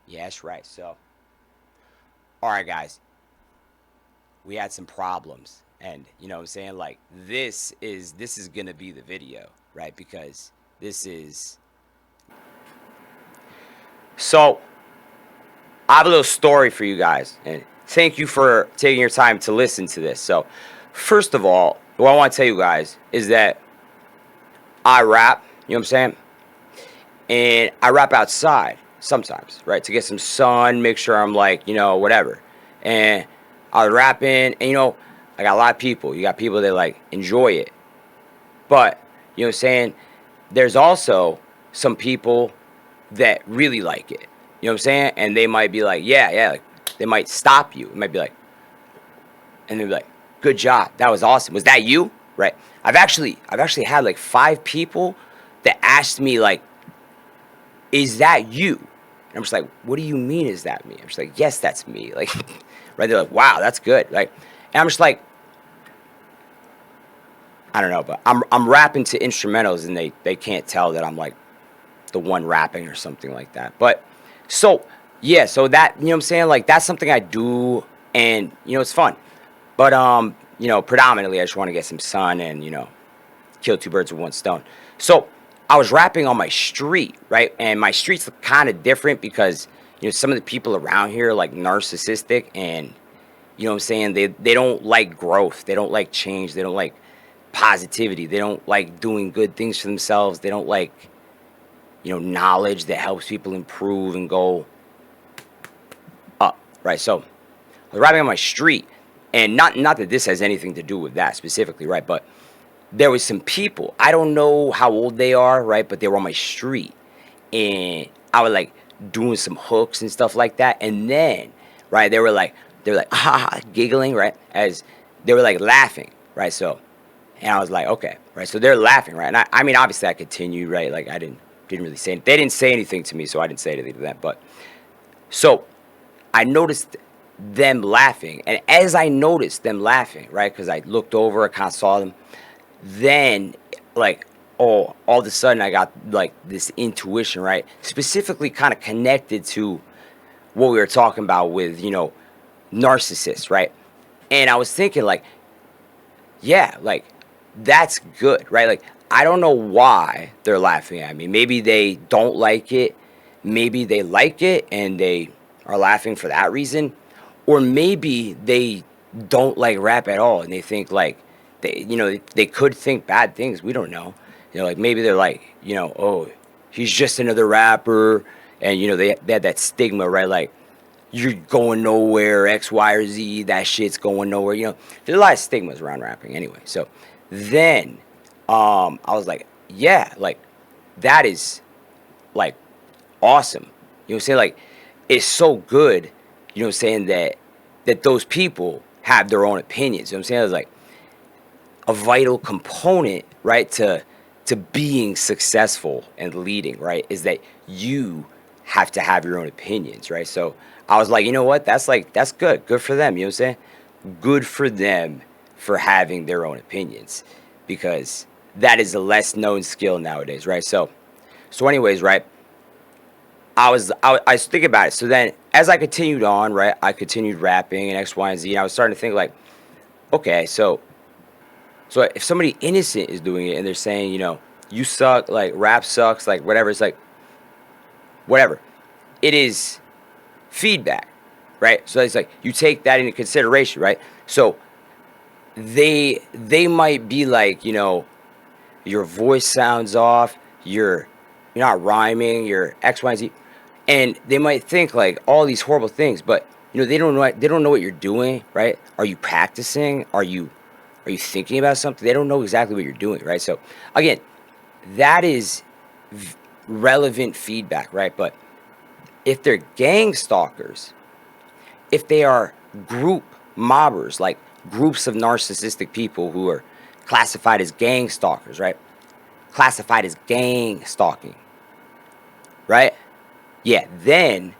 Yeah, that's right. So, all right, guys, we had some problems, and you know what I'm saying. Like this is gonna be the video, right? Because this is so. I have a little story for you guys, and thank you for taking your time to listen to this. So, first of all, what I want to tell you guys is that I rap. You know what I'm saying? And I rap outside sometimes, right, to get some sun, make sure I'm like, whatever. And I was rapping, and I got a lot of people. You got people that like enjoy it, but you know what I'm saying. There's also some people that really like it. You know what I'm saying? And they might be like, yeah, yeah. Like, they might stop you. It might be like, and they'll be like, good job, that was awesome. Was that you? Right? I've actually had like 5 people that asked me like, is that you? And I'm just like, what do you mean, is that me? I'm just like, yes, that's me. Like, right? They're like, wow, that's good. Like, and I'm just like, I don't know, but I'm rapping to instrumentals, and they can't tell that I'm like the one rapping or something like that. But so yeah, so that, you know what I'm saying, like that's something I do, and it's fun. But predominantly I just want to get some sun and kill two birds with one stone. So I was rapping on my street, right? And my streets look kind of different because some of the people around here are like narcissistic, and what I'm saying, they don't like growth, they don't like change, they don't like positivity, they don't like doing good things for themselves, they don't like knowledge that helps people improve and go up, right? So I was rapping on my street, and not that this has anything to do with that specifically, right? But there was some people, I don't know how old they are, right? But they were on my street, and I was like doing some hooks and stuff like that, and then right, they were like ha ha, giggling, right, as they were like laughing, right? So, and I was like, okay, right? So they're laughing, right? And I mean, obviously, I continued, right? Like I didn't really say they didn't say anything to me, so I didn't say anything to them. But so I noticed them laughing, and as I noticed them laughing, right, because I looked over, I kind of saw them. Then, like, oh, all of a sudden, I got like this intuition, right, specifically kind of connected to what we were talking about with narcissists, right? And I was thinking like, yeah, like that's good, right? Like I don't know why they're laughing at me. Maybe they don't like it. Maybe they like it and they are laughing for that reason. Or maybe they don't like rap at all and they think like they could think bad things. We don't know. Like maybe they're like, oh, he's just another rapper, and they had that stigma, right? Like you're going nowhere, X, Y, or Z, that shit's going nowhere. There's a lot of stigmas around rapping anyway. So then I was like, yeah, like that is like awesome. You know what I'm saying? Like it's so good, what I'm saying, that those people have their own opinions. You know what I'm saying? It's like a vital component, right, to being successful and leading, right, is that you have to have your own opinions, right? So I was like, you know what? That's good. Good for them. You know what I'm saying? Good for them for having their own opinions, because that is a less known skill nowadays, right? So anyways, right? I was thinking about it. So then as I continued on, right, I continued rapping and X, Y, and Z, and I was starting to think like, okay, so if somebody innocent is doing it and they're saying, you suck, like rap sucks, like whatever, it's like whatever. It is feedback, right? So it's like you take that into consideration, right? So they might be like, your voice sounds off, you're not rhyming, you're X, Y, and Z, and they might think like all these horrible things, but they don't know what you're doing, right? Are you practicing? Are you thinking about something? They don't know exactly what you're doing, right? So again, that is relevant feedback, right? But if they're gang stalkers, if they are group mobbers, like groups of narcissistic people who are classified as gang stalkers, right? Classified as gang stalking, right? Yeah, then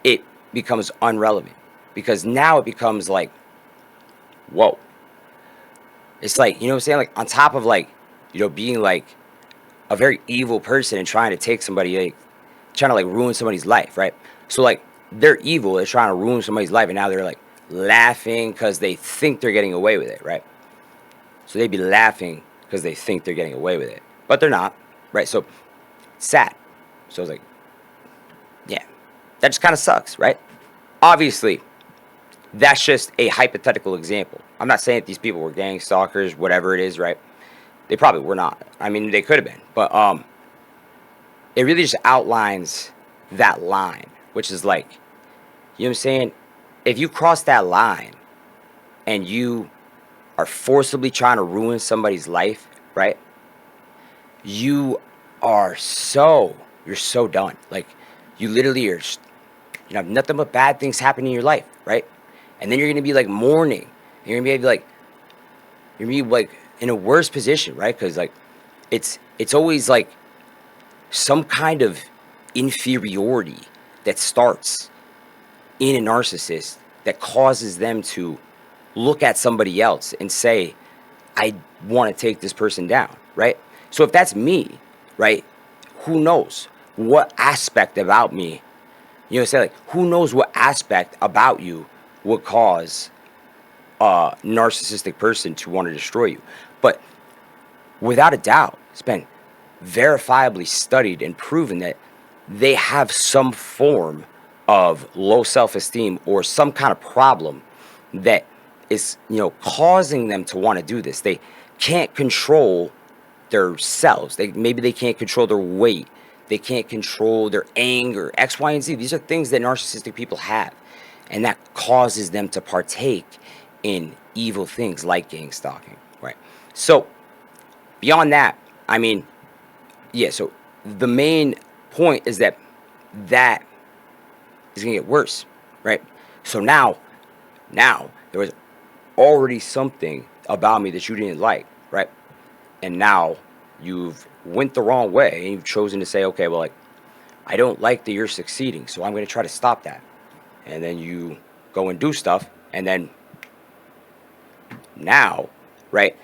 it becomes unrelevant, because now it becomes like, whoa. It's like, what I'm saying? Like on top of like, being like a very evil person and trying to take somebody like trying to like ruin somebody's life, right? So like they're evil, they're trying to ruin somebody's life, and now they're like laughing because they think they're getting away with it, right? So they'd be laughing because they think they're getting away with it, but they're not, right? So sad. So it's like, yeah, that just kind of sucks, right? Obviously, that's just a hypothetical example. I'm not saying that these people were gang stalkers, whatever it is, right? They probably were not. I mean, they could have been, but it really just outlines that line, which is like, you know what I'm saying? If you cross that line and you are forcibly trying to ruin somebody's life, right? You are you're so done. Like, you literally are, you know, nothing but bad things happen in your life, right? And then you're gonna be like mourning. You're gonna be like, you're gonna be like in a worse position, right? Because like, it's always like some kind of inferiority that starts in a narcissist that causes them to look at somebody else and say, I want to take this person down, right? So if that's me, right, who knows what aspect about me, you know, say like, who knows what aspect about you would cause a narcissistic person to want to destroy you. But without a doubt, it's been verifiably studied and proven that they have some form of low self-esteem or some kind of problem that is, you know, causing them to want to do this. They can't control their selves. Maybe they can't control their weight. They can't control their anger, X, Y, and Z. These are things that narcissistic people have, and that causes them to partake in evil things like gang stalking, right? So beyond that, I mean, yeah, so the main point is that that is going to get worse, right? So now there was already something about me that you didn't like, right? And now you've went the wrong way and you've chosen to say, okay, well, like, I don't like that you're succeeding, so I'm going to try to stop that. And then you go and do stuff, and then now, right,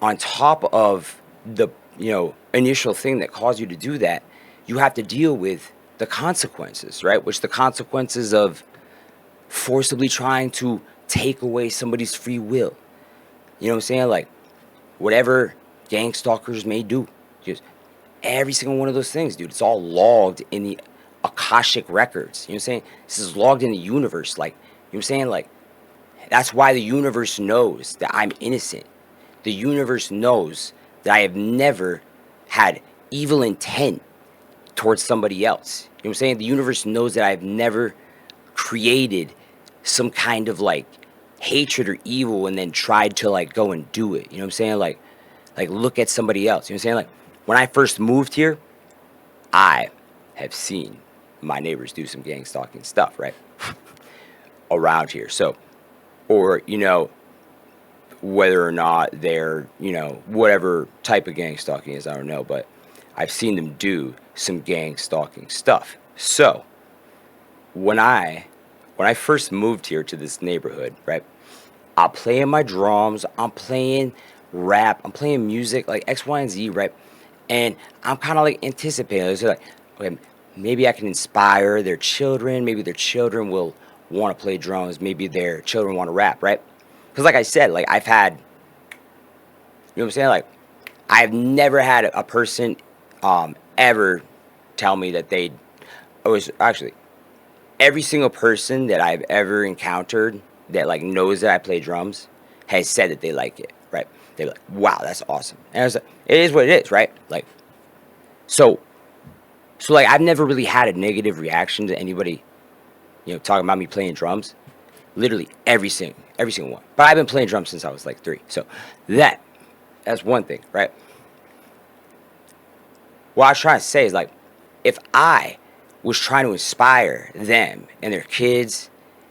on top of the, you know, initial thing that caused you to do that, you have to deal with the consequences, right? Which the consequences of forcibly trying to take away somebody's free will. You know what I'm saying? Like, whatever gang stalkers may do, just every single one of those things, dude, it's all logged in the Akashic records. You know what I'm saying? This is logged in the universe. Like, you know what I'm saying? Like, that's why the universe knows that I'm innocent. The universe knows that I have never had evil intent towards somebody else. You know what I'm saying? The universe knows that I've never created some kind of like hatred or evil and then tried to like go and do it. You know what I'm saying? Like look at somebody else. You know what I'm saying? Like, when I first moved here, I have seen my neighbors do some gang stalking stuff, right? Around here. So, or, you know, whether or not they're, you know, whatever type of gang stalking is, I don't know, but I've seen them do some gang stalking stuff. So, when I first moved here to this neighborhood, right, I'm playing my drums, I'm playing rap, I'm playing music, like X, Y, and Z, right? And I'm kind of like anticipating, so like, okay, maybe I can inspire their children, maybe their children will want to play drums, maybe their children want to rap, right? Because like I said, like I've had, you know what I'm saying? Like, I've never had a person ever tell me that they, I was actually, every single person that I've ever encountered that like knows that I play drums has said that they like it, right? They're like, wow, that's awesome. And I was like, it is what it is, right? Like, so like I've never really had a negative reaction to anybody, you know, talking about me playing drums. Literally every single one. But I've been playing drums since I was like 3. So that's one thing, right? What I was trying to say is like, if I was trying to inspire them and their kids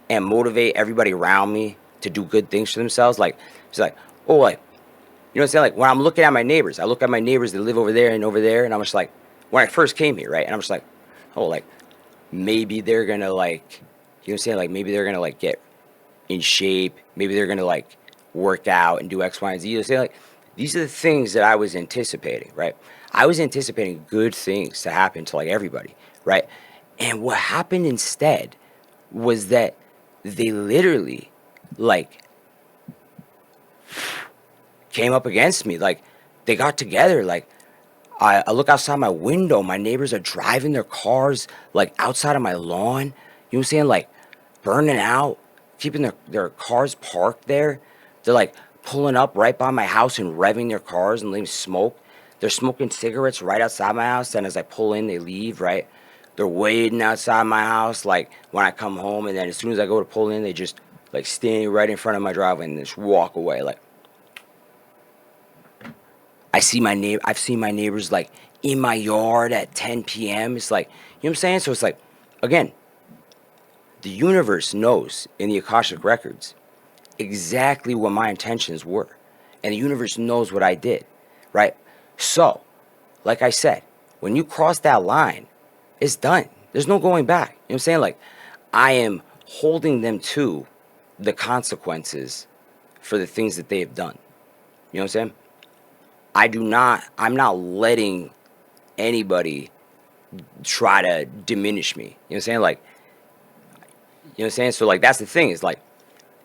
and motivate everybody around me to do good things for themselves, like, it's like, oh, like, you know what I'm saying? Like, when I'm looking at my neighbors, I look at my neighbors that live over there, and I'm just like, when I first came here, right? And I'm just like, oh, like, maybe they're gonna like, you know what I'm saying? Like, maybe they're gonna like get in shape. Maybe they're gonna like work out and do X, Y, and Z. You know what I'm saying? Like, these are the things that I was anticipating, right? I was anticipating good things to happen to like everybody, right? And what happened instead was that they literally, like, came up against me. Like, they got together. Like, I look outside my window. My neighbors are driving their cars, like, outside of my lawn. You know what I'm saying? Like, burning out, keeping their cars parked there. They're, like, pulling up right by my house and revving their cars and leaving smoke. They're smoking cigarettes right outside my house. And as I pull in, they leave, right? They're waiting outside my house, like, when I come home. And then as soon as I go to pull in, they just, like, stand right in front of my driveway and just walk away. Like, I've seen my neighbors, like, in my yard at 10 p.m. It's like, you know what I'm saying? So it's like, again, the universe knows in the Akashic records exactly what my intentions were. And the universe knows what I did, right? So, like I said, when you cross that line, it's done. There's no going back. You know what I'm saying? Like, I am holding them to the consequences for the things that they have done. You know what I'm saying? I'm not letting anybody try to diminish me. You know what I'm saying? Like, you know what I'm saying? So, like, that's the thing, is like,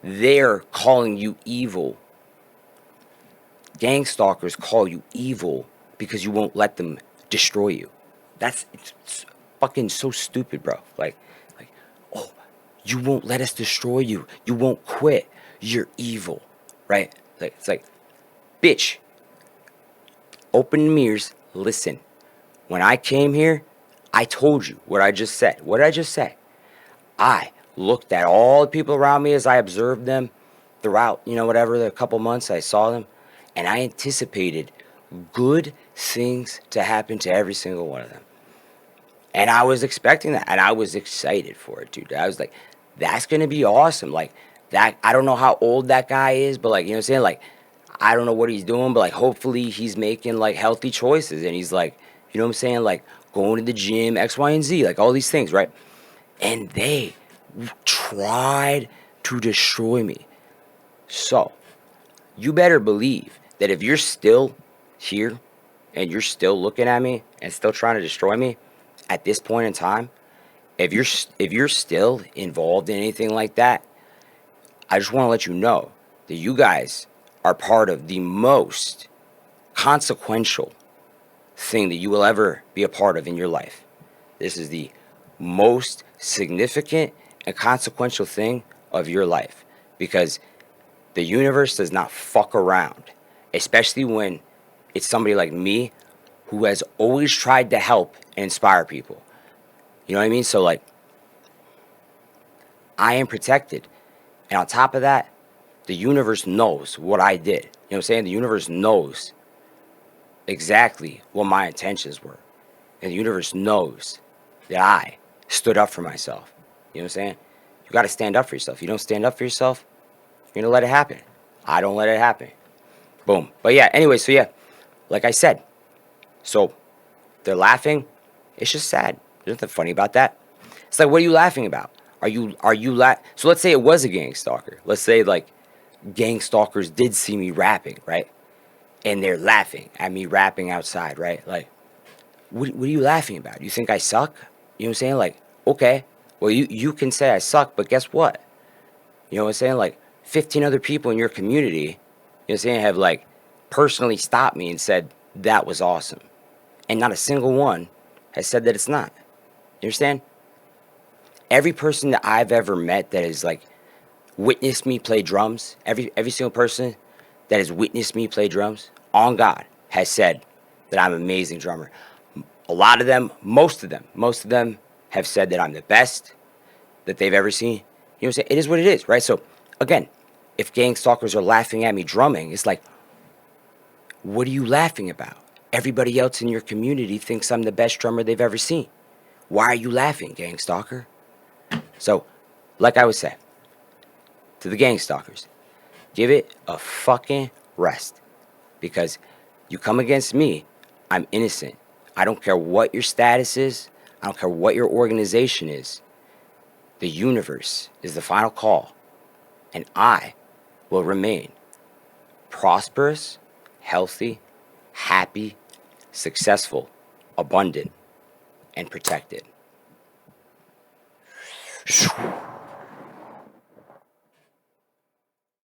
they're calling you evil. Gangstalkers call you evil because you won't let them destroy you. It's fucking so stupid, bro. Like, oh, you won't let us destroy you. You won't quit. You're evil, right? Like, it's like, bitch, open the mirrors, listen. When I came here, I told you what I just said. What did I just say? I looked at all the people around me as I observed them throughout, whatever, the couple months I saw them, and I anticipated good things to happen to every single one of them. And I was expecting that, and I was excited for it, dude. I was like, that's going to be awesome. Like, that, I don't know how old that guy is, but, like, you know what I'm saying? Like, I don't know what he's doing, but, like, hopefully he's making, like, healthy choices, and he's, like, you know what I'm saying? Like, going to the gym, X, Y, and Z, like, all these things, right? And they tried to destroy me. So, you better believe that if you're still here and you're still looking at me and still trying to destroy me at this point in time, if you're still involved in anything like that, I just want to let you know that you guys are part of the most consequential thing that you will ever be a part of in your life. This is the most significant and consequential thing of your life, because the universe does not fuck around, especially when it's somebody like me who has always tried to help and inspire people. You know what I mean? So, like, I am protected. And on top of that, the universe knows what I did. You know what I'm saying? The universe knows exactly what my intentions were. And the universe knows that I stood up for myself. You know what I'm saying? You got to stand up for yourself. You don't stand up for yourself, you're going to let it happen. I don't let it happen. Boom. But yeah, anyway, so yeah, like I said, so they're laughing. It's just sad. There's nothing funny about that. It's like, what are you laughing about? So let's say it was a gang stalker. Let's say, like, gang stalkers did see me rapping, right? And they're laughing at me rapping outside, right? Like, what are you laughing about? You think I suck? You know what I'm saying? Like, okay, well, you can say I suck, but guess what? You know what I'm saying? Like, 15 other people in your community, you know what I'm saying, have, like, personally stopped me and said that was awesome. And not a single one has said that it's not. You understand? Every person that I've ever met that has, like, witnessed me play drums, every single person that has witnessed me play drums, on God, has said that I'm an amazing drummer. A lot of them, most of them have said that I'm the best that they've ever seen. You know what I'm saying? It is what it is, right? So, again, if gang stalkers are laughing at me drumming, it's like, what are you laughing about? Everybody else in your community thinks I'm the best drummer they've ever seen. Why are you laughing, gang stalker? So, like I would say to the gang stalkers, give it a fucking rest. Because you come against me, I'm innocent. I don't care what your status is. I don't care what your organization is. The universe is the final call. And I will remain prosperous, healthy, happy, successful, abundant, and protected.